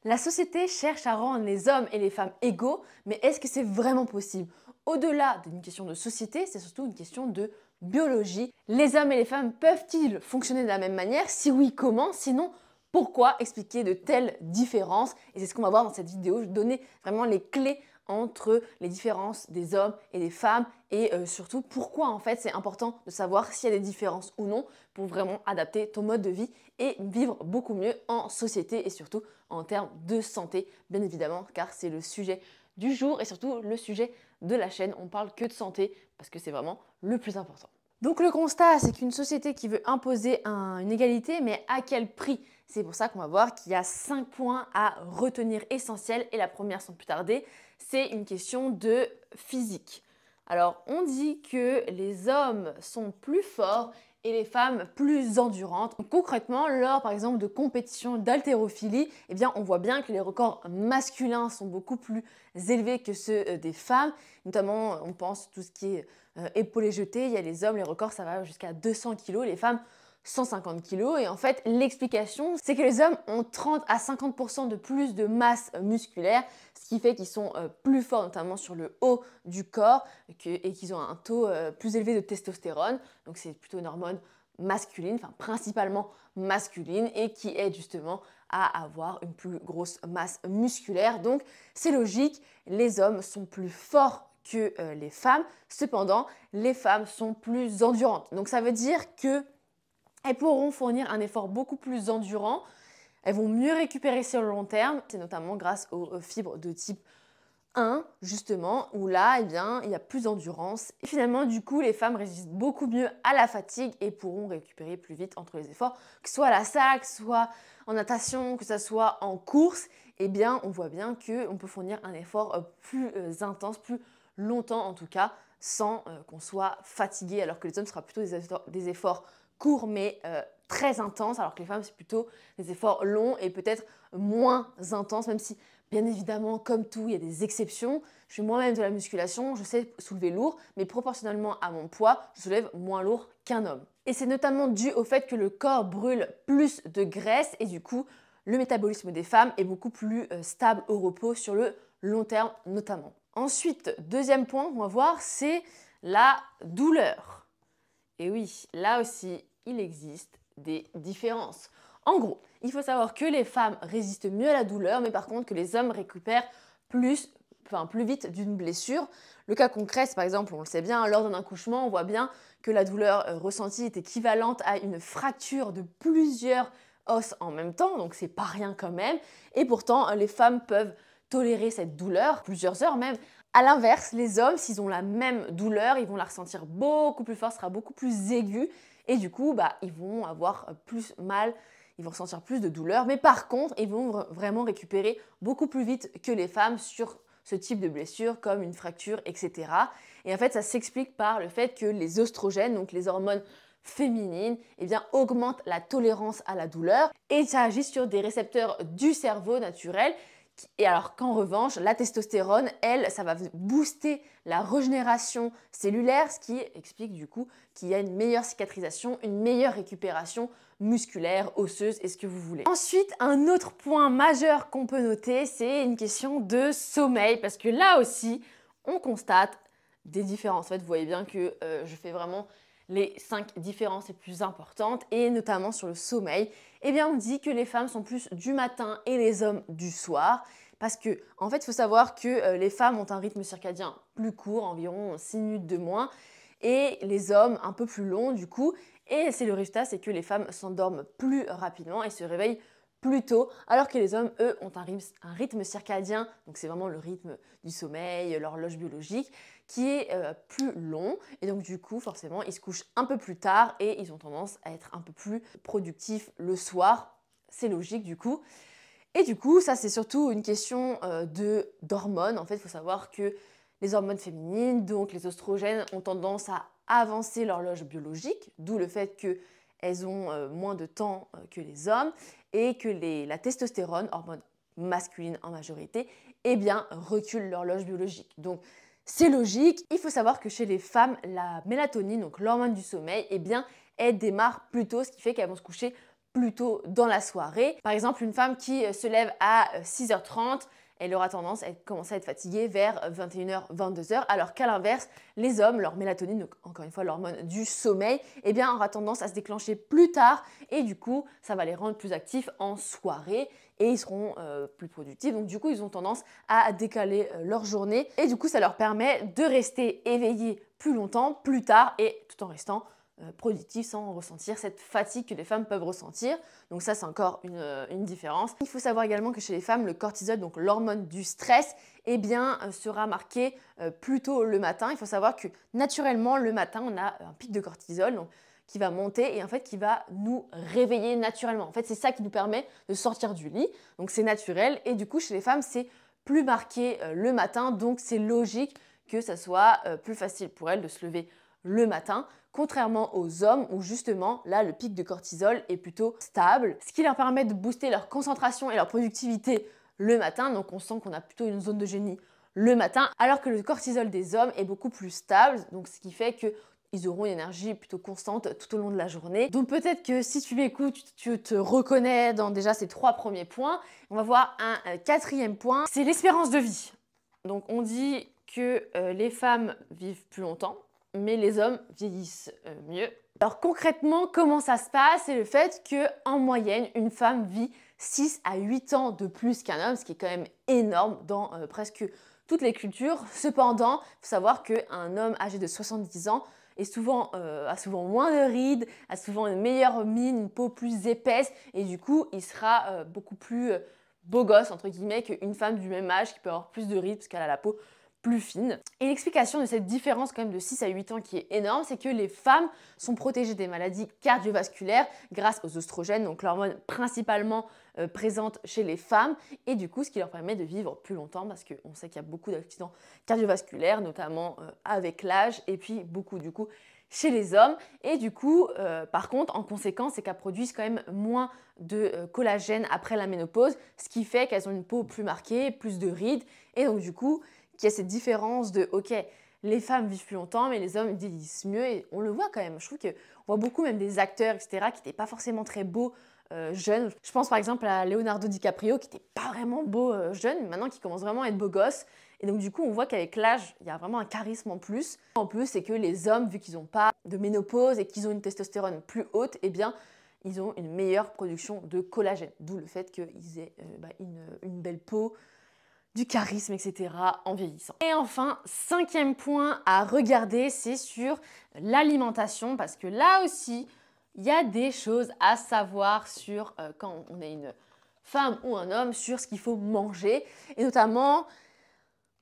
La société cherche à rendre les hommes et les femmes égaux, mais est-ce que c'est vraiment possible? Au-delà d'une question de société, c'est surtout une question de biologie. Les hommes et les femmes peuvent-ils fonctionner de la même manière? Si oui, comment? Sinon, pourquoi expliquer de telles différences? Et c'est ce qu'on va voir dans cette vidéo. Je vais donner vraiment les clés entre les différences des hommes et des femmes et surtout pourquoi en fait c'est important de savoir s'il y a des différences ou non pour vraiment adapter ton mode de vie et vivre beaucoup mieux en société et surtout en termes de santé, bien évidemment, car c'est le sujet du jour et surtout le sujet de la chaîne. On parle que de santé parce que c'est vraiment le plus important. Donc le constat, c'est qu'une société qui veut imposer une égalité, mais à quel prix? C'est pour ça qu'on va voir qu'il y a 5 points à retenir essentiels. Et la première, sans plus tarder, c'est une question de physique. Alors, on dit que les hommes sont plus forts et les femmes plus endurantes. Concrètement, lors par exemple de compétitions d'haltérophilie, eh bien, on voit bien que les records masculins sont beaucoup plus élevés que ceux des femmes. Notamment, on pense tout ce qui est épaulé jeté. Il y a les hommes, les records, ça va jusqu'à 200 kg, les femmes 150 kg. Et en fait, l'explication, c'est que les hommes ont 30 à 50% de plus de masse musculaire, ce qui fait qu'ils sont plus forts, notamment sur le haut du corps, et qu'ils ont un taux plus élevé de testostérone. Donc c'est plutôt une hormone masculine, enfin principalement masculine, et qui aide justement à avoir une plus grosse masse musculaire. Donc c'est logique, les hommes sont plus forts que les femmes. Cependant, les femmes sont plus endurantes. Donc ça veut dire que elles pourront fournir un effort beaucoup plus endurant, elles vont mieux récupérer sur le long terme, c'est notamment grâce aux fibres de type 1, justement, où là, eh bien, il y a plus d'endurance. Et finalement, du coup, les femmes résistent beaucoup mieux à la fatigue et pourront récupérer plus vite entre les efforts, que ce soit à la salle, que ce soit en natation, que ce soit en course. Eh bien, on voit bien qu'on peut fournir un effort plus intense, plus longtemps en tout cas, sans qu'on soit fatigué, alors que les hommes, ce sera plutôt des efforts courts mais très intenses, alors que les femmes, c'est plutôt des efforts longs et peut-être moins intenses, même si, bien évidemment, comme tout, il y a des exceptions. Je fais moi-même de la musculation, je sais soulever lourd, mais proportionnellement à mon poids, je soulève moins lourd qu'un homme. Et c'est notamment dû au fait que le corps brûle plus de graisse et du coup, le métabolisme des femmes est beaucoup plus stable au repos sur le long terme notamment. Ensuite, deuxième point qu'on va voir, c'est la douleur. Et oui, là aussi, il existe des différences. En gros, il faut savoir que les femmes résistent mieux à la douleur, mais par contre que les hommes récupèrent plus vite d'une blessure. Le cas concret, c'est par exemple, on le sait bien, lors d'un accouchement, on voit bien que la douleur ressentie est équivalente à une fracture de plusieurs os en même temps, donc c'est pas rien quand même. Et pourtant, les femmes peuvent tolérer cette douleur, plusieurs heures même. À l'inverse, les hommes, s'ils ont la même douleur, ils vont la ressentir beaucoup plus fort, ce sera beaucoup plus aigu et du coup, ils vont avoir plus mal, ils vont ressentir plus de douleur. Mais par contre, ils vont vraiment récupérer beaucoup plus vite que les femmes sur ce type de blessure comme une fracture, etc. Et en fait, ça s'explique par le fait que les oestrogènes, donc les hormones féminines, eh bien, augmentent la tolérance à la douleur et ça agit sur des récepteurs du cerveau naturel. Et alors qu'en revanche, la testostérone, elle, ça va booster la régénération cellulaire, ce qui explique du coup qu'il y a une meilleure cicatrisation, une meilleure récupération musculaire, osseuse et ce que vous voulez. Ensuite, un autre point majeur qu'on peut noter, c'est une question de sommeil, parce que là aussi, on constate des différences. En fait, vous voyez bien que je fais vraiment les 5 différences les plus importantes, et notamment sur le sommeil. Eh bien, on dit que les femmes sont plus du matin et les hommes du soir. Parce que, en fait, il faut savoir que les femmes ont un rythme circadien plus court, environ 6 minutes de moins, et les hommes un peu plus long du coup. Et c'est le résultat, c'est que les femmes s'endorment plus rapidement et se réveillent plus tôt, alors que les hommes, eux, ont un rythme circadien, donc c'est vraiment le rythme du sommeil, l'horloge biologique, qui est plus long. Et donc du coup, forcément, ils se couchent un peu plus tard et ils ont tendance à être un peu plus productifs le soir. C'est logique du coup. Et du coup, ça c'est surtout une question d'hormones. En fait, il faut savoir que les hormones féminines, donc les oestrogènes, ont tendance à avancer l'horloge biologique, d'où le fait qu'elles ont moins de temps que les hommes, et que la testostérone, hormone masculine en majorité, eh bien, recule l'horloge biologique. Donc, c'est logique. Il faut savoir que chez les femmes, la mélatonine, donc l'hormone du sommeil, eh bien, elle démarre plus tôt, ce qui fait qu'elles vont se coucher plus tôt dans la soirée. Par exemple, une femme qui se lève à 6h30, elle aura tendance à commencer à être fatiguée vers 21h, 22h, alors qu'à l'inverse, les hommes, leur mélatonine, donc encore une fois l'hormone du sommeil, eh bien, aura tendance à se déclencher plus tard et du coup, ça va les rendre plus actifs en soirée et ils seront plus productifs. Donc du coup, ils ont tendance à décaler leur journée et du coup, ça leur permet de rester éveillés plus longtemps, plus tard et tout en restant productif sans ressentir cette fatigue que les femmes peuvent ressentir. Donc ça, c'est encore une différence. Il faut savoir également que chez les femmes, le cortisol, donc l'hormone du stress, eh bien, sera marqué plus tôt le matin. Il faut savoir que naturellement, le matin, on a un pic de cortisol donc, qui va monter et en fait qui va nous réveiller naturellement. En fait, c'est ça qui nous permet de sortir du lit. Donc c'est naturel et du coup, chez les femmes, c'est plus marqué le matin. Donc c'est logique que ça soit plus facile pour elles de se lever le matin, contrairement aux hommes où justement là le pic de cortisol est plutôt stable, ce qui leur permet de booster leur concentration et leur productivité le matin. Donc on sent qu'on a plutôt une zone de génie le matin, alors que le cortisol des hommes est beaucoup plus stable, donc ce qui fait que ils auront une énergie plutôt constante tout au long de la journée. Donc peut-être que si tu m'écoutes, tu te reconnais dans déjà ces 3 premiers points. On va voir un 4e point, c'est l'espérance de vie. Donc on dit que les femmes vivent plus longtemps, mais les hommes vieillissent mieux. Alors concrètement, comment ça se passe? C'est le fait qu'en moyenne, une femme vit 6 à 8 ans de plus qu'un homme, ce qui est quand même énorme dans presque toutes les cultures. Cependant, il faut savoir qu'un homme âgé de 70 ans a souvent moins de rides, a souvent une meilleure mine, une peau plus épaisse et du coup, il sera beaucoup plus beau gosse, entre guillemets, qu'une femme du même âge qui peut avoir plus de rides parce qu'elle a la peau plus fine. Et l'explication de cette différence quand même de 6 à 8 ans qui est énorme, c'est que les femmes sont protégées des maladies cardiovasculaires grâce aux oestrogènes, donc l'hormone principalement présente chez les femmes, et du coup ce qui leur permet de vivre plus longtemps parce qu'on sait qu'il y a beaucoup d'accidents cardiovasculaires, notamment avec l'âge, et puis beaucoup du coup chez les hommes. Et du coup, par contre, en conséquence, c'est qu'elles produisent quand même moins de collagène après la ménopause, ce qui fait qu'elles ont une peau plus marquée, plus de rides, et donc du coup, qu'il y a cette différence de, ok, les femmes vivent plus longtemps, mais les hommes vieillissent mieux, et on le voit quand même. Je trouve qu'on voit beaucoup même des acteurs, etc., qui n'étaient pas forcément très beaux jeunes. Je pense par exemple à Leonardo DiCaprio, qui n'était pas vraiment beau jeune, mais maintenant qui commence vraiment à être beau gosse. Et donc du coup, on voit qu'avec l'âge, il y a vraiment un charisme en plus. En plus, c'est que les hommes, vu qu'ils n'ont pas de ménopause et qu'ils ont une testostérone plus haute, eh bien, ils ont une meilleure production de collagène. D'où le fait qu'ils aient une belle peau, du charisme, etc. en vieillissant. Et enfin, 5e point à regarder, c'est sur l'alimentation, parce que là aussi, il y a des choses à savoir sur quand on est une femme ou un homme, sur ce qu'il faut manger, et notamment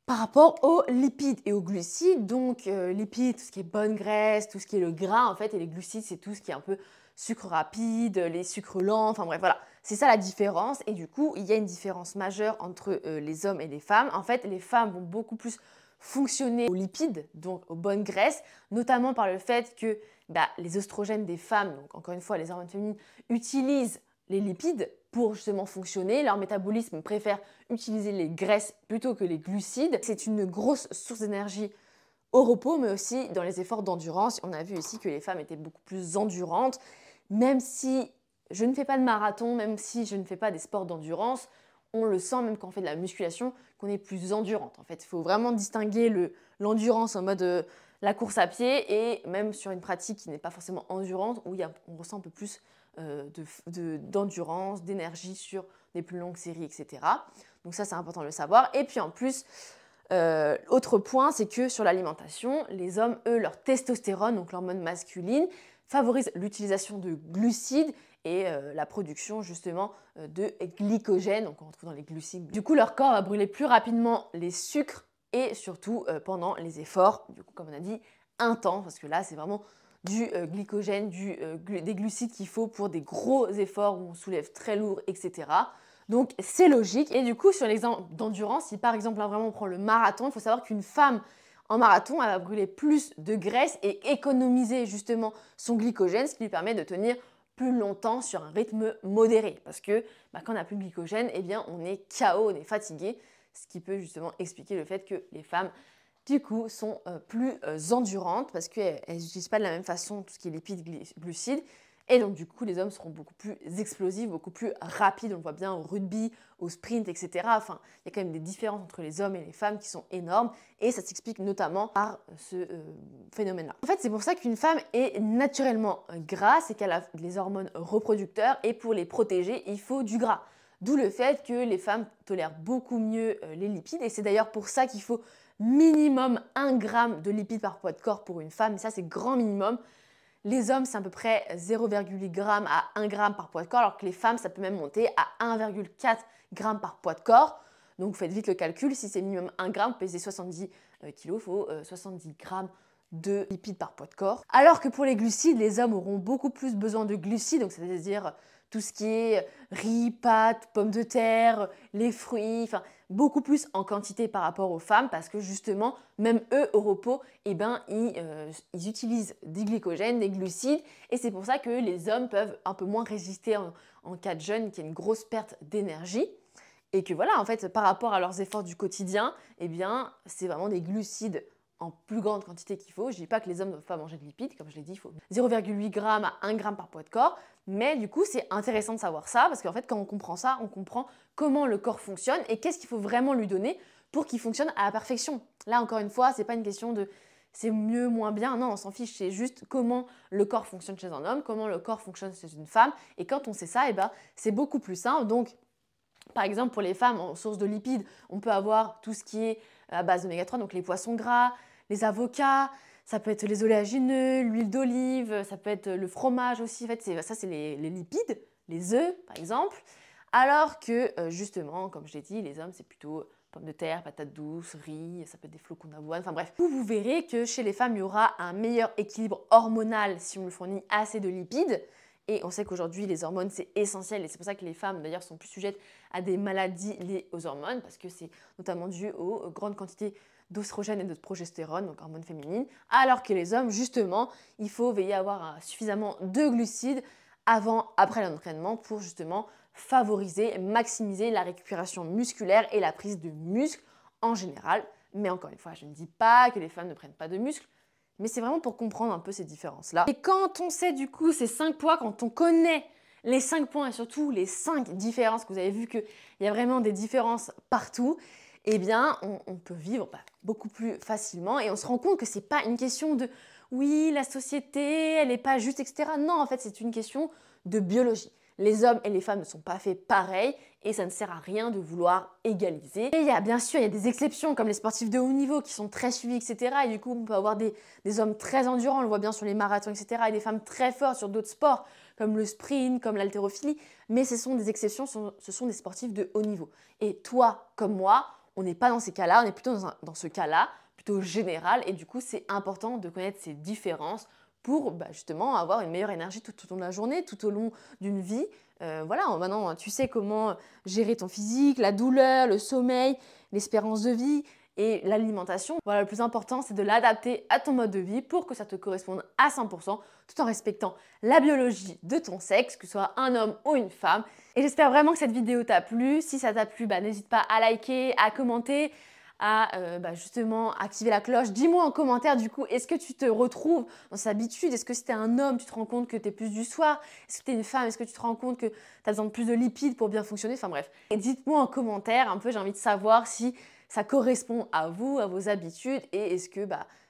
par rapport aux lipides et aux glucides. Donc lipides, tout ce qui est bonne graisse, tout ce qui est le gras en fait, et les glucides, c'est tout ce qui est un peu sucre rapide, les sucres lents, enfin bref, voilà. C'est ça la différence et du coup, il y a une différence majeure entre les hommes et les femmes. En fait, les femmes vont beaucoup plus fonctionner aux lipides, donc aux bonnes graisses, notamment par le fait que les oestrogènes des femmes, donc encore une fois, les hormones féminines, utilisent les lipides pour justement fonctionner. Leur métabolisme préfère utiliser les graisses plutôt que les glucides. C'est une grosse source d'énergie au repos, mais aussi dans les efforts d'endurance. On a vu ici que les femmes étaient beaucoup plus endurantes. Même si je ne fais pas de marathon, même si je ne fais pas des sports d'endurance, on le sent même quand on fait de la musculation, qu'on est plus endurante. En fait, il faut vraiment distinguer l'endurance en mode la course à pied et même sur une pratique qui n'est pas forcément endurante, où on ressent un peu plus d'endurance, d'énergie sur des plus longues séries, etc. Donc ça, c'est important de le savoir. Et puis en plus, autre point, c'est que sur l'alimentation, les hommes, eux, leur testostérone, donc l'hormone masculine, favorise l'utilisation de glucides et la production justement de glycogène, donc on retrouve dans les glucides. Du coup, leur corps va brûler plus rapidement les sucres et surtout pendant les efforts, du coup, comme on a dit, intenses, parce que là, c'est vraiment du glycogène, des glucides qu'il faut pour des gros efforts où on soulève très lourd, etc. Donc c'est logique. Et du coup, sur l'exemple d'endurance, si par exemple là, vraiment on prend le marathon, il faut savoir qu'une femme en marathon, elle va brûler plus de graisse et économiser justement son glycogène, ce qui lui permet de tenir plus longtemps sur un rythme modéré. Parce que quand on n'a plus de glycogène, eh bien on est KO, on est fatigué, ce qui peut justement expliquer le fait que les femmes du coup sont plus endurantes parce qu'elles n'utilisent pas de la même façon tout ce qui est lipides, glucides. Et donc du coup, les hommes seront beaucoup plus explosifs, beaucoup plus rapides. On le voit bien au rugby, au sprint, etc. Enfin, il y a quand même des différences entre les hommes et les femmes qui sont énormes. Et ça s'explique notamment par ce phénomène-là. En fait, c'est pour ça qu'une femme est naturellement grasse, c'est qu'elle a les hormones reproducteurs. Et pour les protéger, il faut du gras. D'où le fait que les femmes tolèrent beaucoup mieux les lipides. Et c'est d'ailleurs pour ça qu'il faut minimum 1 gramme de lipides par poids de corps pour une femme. Et ça, c'est grand minimum. Les hommes, c'est à peu près 0,8 g à 1 g par poids de corps, alors que les femmes, ça peut même monter à 1,4 g par poids de corps. Donc, faites vite le calcul. Si c'est minimum 1 g, peser 70 kg, il faut 70 g de lipides par poids de corps. Alors que pour les glucides, les hommes auront beaucoup plus besoin de glucides, donc c'est-à-dire tout ce qui est riz, pâtes, pommes de terre, les fruits, enfin beaucoup plus en quantité par rapport aux femmes parce que justement, même eux au repos, eh ben, ils utilisent des glycogènes, des glucides et c'est pour ça que les hommes peuvent un peu moins résister en cas de jeûne, qu'il y a une grosse perte d'énergie. Et que voilà, en fait, par rapport à leurs efforts du quotidien, eh bien, c'est vraiment des glucides en plus grande quantité qu'il faut. Je ne dis pas que les hommes ne doivent pas manger de lipides, comme je l'ai dit, il faut 0,8 g à 1 g par poids de corps. Mais du coup, c'est intéressant de savoir ça, parce qu'en fait, quand on comprend ça, on comprend comment le corps fonctionne et qu'est-ce qu'il faut vraiment lui donner pour qu'il fonctionne à la perfection. Là, encore une fois, ce n'est pas une question de c'est mieux, moins bien. Non, on s'en fiche, c'est juste comment le corps fonctionne chez un homme, comment le corps fonctionne chez une femme. Et quand on sait ça, eh ben, c'est beaucoup plus simple. Donc, par exemple, pour les femmes, en source de lipides, on peut avoir tout ce qui est à base d'oméga 3, donc les poissons gras, les avocats, ça peut être les oléagineux, l'huile d'olive, ça peut être le fromage aussi. En fait, ça, c'est les lipides, les œufs, par exemple. Alors que, justement, comme je l'ai dit, les hommes, c'est plutôt pommes de terre, patates douces, riz, ça peut être des flocons d'avoine, enfin bref. Vous verrez que chez les femmes, il y aura un meilleur équilibre hormonal si on lui fournit assez de lipides. Et on sait qu'aujourd'hui, les hormones, c'est essentiel. Et c'est pour ça que les femmes, d'ailleurs, sont plus sujettes à des maladies liées aux hormones, parce que c'est notamment dû aux grandes quantités d'oestrogène et de progestérone, donc hormones féminines. Alors que les hommes, justement, il faut veiller à avoir suffisamment de glucides avant, après l'entraînement, pour justement favoriser, maximiser la récupération musculaire et la prise de muscle en général. Mais encore une fois, je ne dis pas que les femmes ne prennent pas de muscles, mais c'est vraiment pour comprendre un peu ces différences-là. Et quand on sait du coup ces 5 poids, quand on connaît les 5 points et surtout les 5 différences, que vous avez vu qu'il y a vraiment des différences partout, eh bien on peut vivre beaucoup plus facilement et on se rend compte que c'est pas une question de oui, la société, elle n'est pas juste, etc. Non, en fait, c'est une question de biologie. Les hommes et les femmes ne sont pas faits pareil et ça ne sert à rien de vouloir égaliser. Et bien sûr, il y a des exceptions comme les sportifs de haut niveau qui sont très suivis, etc. Et du coup, on peut avoir des hommes très endurants, on le voit bien sur les marathons, etc. Et des femmes très fortes sur d'autres sports comme le sprint, comme l'haltérophilie. Mais ce sont des exceptions, ce sont des sportifs de haut niveau. Et toi, comme moi, on n'est pas dans ces cas-là, on est plutôt dans ce cas-là, plutôt général. Et du coup, c'est important de connaître ces différences pour justement avoir une meilleure énergie tout au long de la journée, tout au long d'une vie. Voilà, maintenant tu sais comment gérer ton physique, la douleur, le sommeil, l'espérance de vie et l'alimentation. Voilà, le plus important, c'est de l'adapter à ton mode de vie pour que ça te corresponde à 100%, tout en respectant la biologie de ton sexe, que ce soit un homme ou une femme. Et j'espère vraiment que cette vidéo t'a plu. Si ça t'a plu, n'hésite pas à liker, à commenter, à justement activer la cloche. Dis-moi en commentaire du coup, est-ce que tu te retrouves dans cette habitude? Est-ce que si tu es un homme, tu te rends compte que tu es plus du soir? Est-ce que tu es une femme? Est-ce que tu te rends compte que tu as besoin de plus de lipides pour bien fonctionner? Enfin bref. Et dites-moi en commentaire un peu, j'ai envie de savoir si ça correspond à vous, à vos habitudes et est-ce que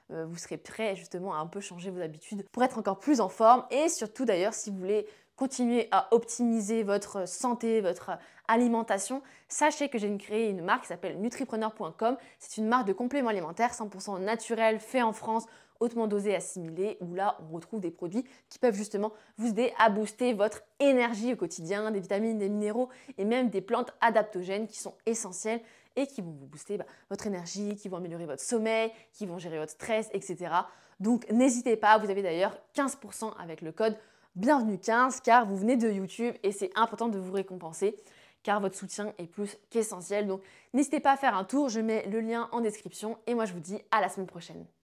vous serez prêt justement à un peu changer vos habitudes pour être encore plus en forme et surtout d'ailleurs si vous voulez continuer à optimiser votre santé, votre alimentation, sachez que j'ai créé une marque qui s'appelle nutripreneur.com. C'est une marque de compléments alimentaires 100% naturels, faits en France, hautement dosés, assimilés, où là, on retrouve des produits qui peuvent justement vous aider à booster votre énergie au quotidien, des vitamines, des minéraux et même des plantes adaptogènes qui sont essentielles et qui vont vous booster votre énergie, qui vont améliorer votre sommeil, qui vont gérer votre stress, etc. Donc, n'hésitez pas, vous avez d'ailleurs 15% avec le code Bienvenue 15 car vous venez de YouTube et c'est important de vous récompenser car votre soutien est plus qu'essentiel. Donc n'hésitez pas à faire un tour, je mets le lien en description et moi je vous dis à la semaine prochaine.